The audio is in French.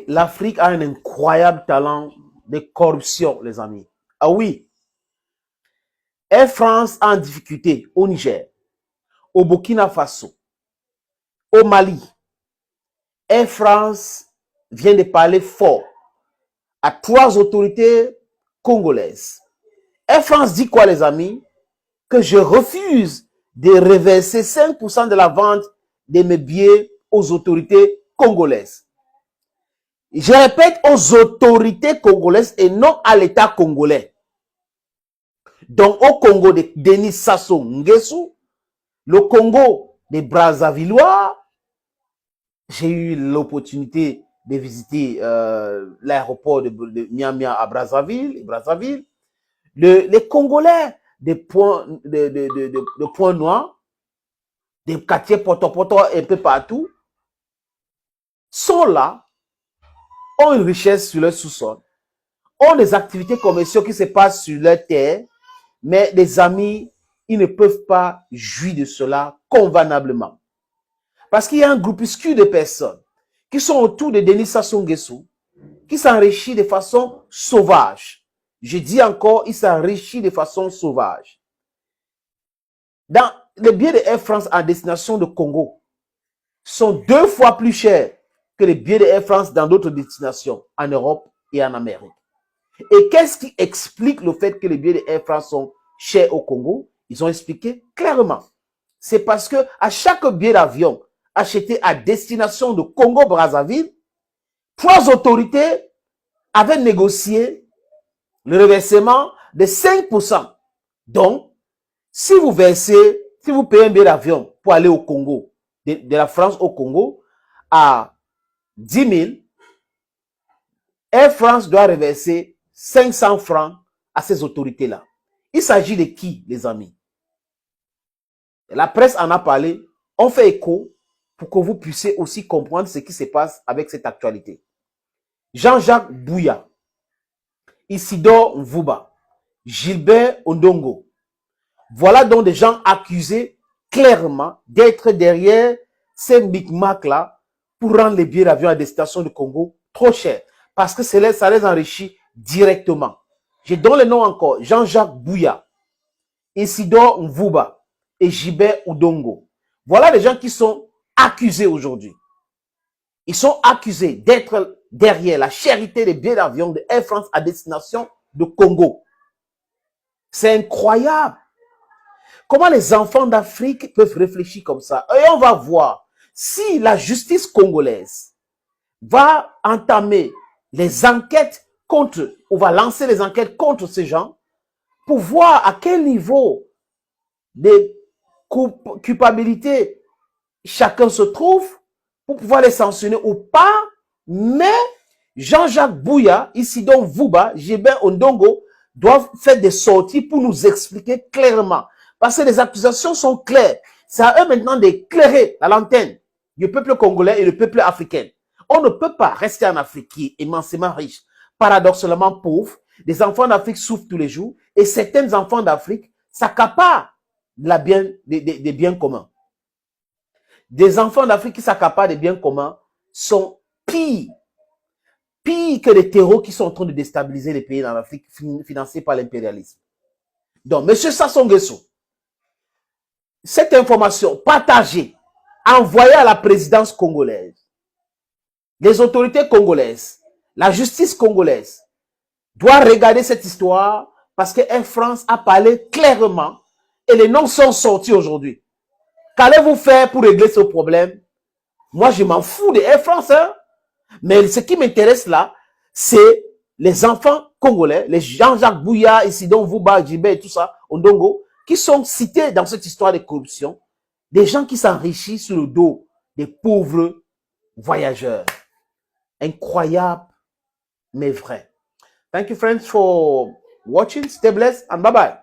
L'Afrique a un incroyable talent de corruption, les amis. Ah oui. Air France a en difficulté au Niger, au Burkina Faso, au Mali. Air France vient de parler fort à 3 autorités congolaises. Air France dit quoi, les amis? Que je refuse de reverser 5% de la vente de mes billets aux autorités congolaises. Je répète, aux autorités congolaises et non à l'État congolais. Donc, au Congo de Denis Sassou Nguesso, le Congo des Brazzavillois, j'ai eu l'opportunité de visiter l'aéroport de Niamey à Brazzaville. Les Congolais des points noirs, des quartiers poto un peu partout, sont là, ont une richesse sur leur sous-sol, ont des activités commerciales qui se passent sur leur terre, mais les amis, ils ne peuvent pas jouir de cela convenablement. Parce qu'il y a un groupuscule de personnes qui sont autour de Denis Sassou Nguesso, qui s'enrichit de façon sauvage. Je dis encore, il s'enrichit de façon sauvage. Dans les billets de Air France en destination de Congo sont 2 fois plus chers que les billets de Air France dans d'autres destinations en Europe et en Amérique. Et qu'est-ce qui explique le fait que les billets de Air France sont chers au Congo? Ils ont expliqué clairement. C'est parce que à chaque billet d'avion acheté à destination de Congo-Brazzaville, 3 autorités avaient négocié le reversement de 5%. Donc, si vous payez un billet d'avion pour aller au Congo, de la France au Congo, à 10 000, Air France doit reverser 500 francs à ces autorités-là. Il s'agit de qui, les amis? La presse en a parlé, on fait écho pour que vous puissiez aussi comprendre ce qui se passe avec cette actualité. Jean-Jacques Bouya, Isidore Mvuba, Gilbert Ondongo. Voilà donc des gens accusés clairement d'être derrière ces micmacs-là pour rendre les billets d'avion à destination du Congo trop chers. Parce que ça les enrichit directement. Je donne le nom encore. Jean-Jacques Bouya, Isidore Mvuba et Gilbert Ondongo. Voilà les gens qui sont accusés aujourd'hui. Ils sont accusés d'être derrière la charité des billets d'avion de Air France à destination de Congo. C'est incroyable. Comment les enfants d'Afrique peuvent réfléchir comme ça? Et on va voir si la justice congolaise va entamer les enquêtes ou va lancer les enquêtes contre ces gens pour voir à quel niveau de culpabilité chacun se trouve pour pouvoir les sanctionner ou pas. Mais Jean-Jacques Bouya, Isidore Mvuba, Gilbert Ondongo doivent faire des sorties pour nous expliquer clairement. Parce que les accusations sont claires. C'est à eux maintenant d'éclairer la lanterne du peuple congolais et du peuple africain. On ne peut pas rester en Afrique qui est immensément riche, paradoxalement pauvre. Des enfants d'Afrique souffrent tous les jours et certains enfants d'Afrique s'accaparent des biens communs. Des enfants d'Afrique qui s'accaparent des biens communs sont pires que les terreaux qui sont en train de déstabiliser les pays dans l'Afrique financés par l'impérialisme. Donc, M. Sassou Nguesso, cette information partagée, envoyée à la présidence congolaise, les autorités congolaises, la justice congolaise, doit regarder cette histoire parce que Air France a parlé clairement et les noms sont sortis aujourd'hui. Qu'allez-vous faire pour régler ce problème? Moi, je m'en fous de Air France, hein? Mais ce qui m'intéresse là, c'est les enfants congolais, les Jean-Jacques Bouya, Isidore Mvuba, Gilbert et tout ça, Ondongo, qui sont cités dans cette histoire de corruption, des gens qui s'enrichissent sur le dos des pauvres voyageurs. Incroyable, mais vrai. Thank you friends for watching. Stay blessed and bye-bye.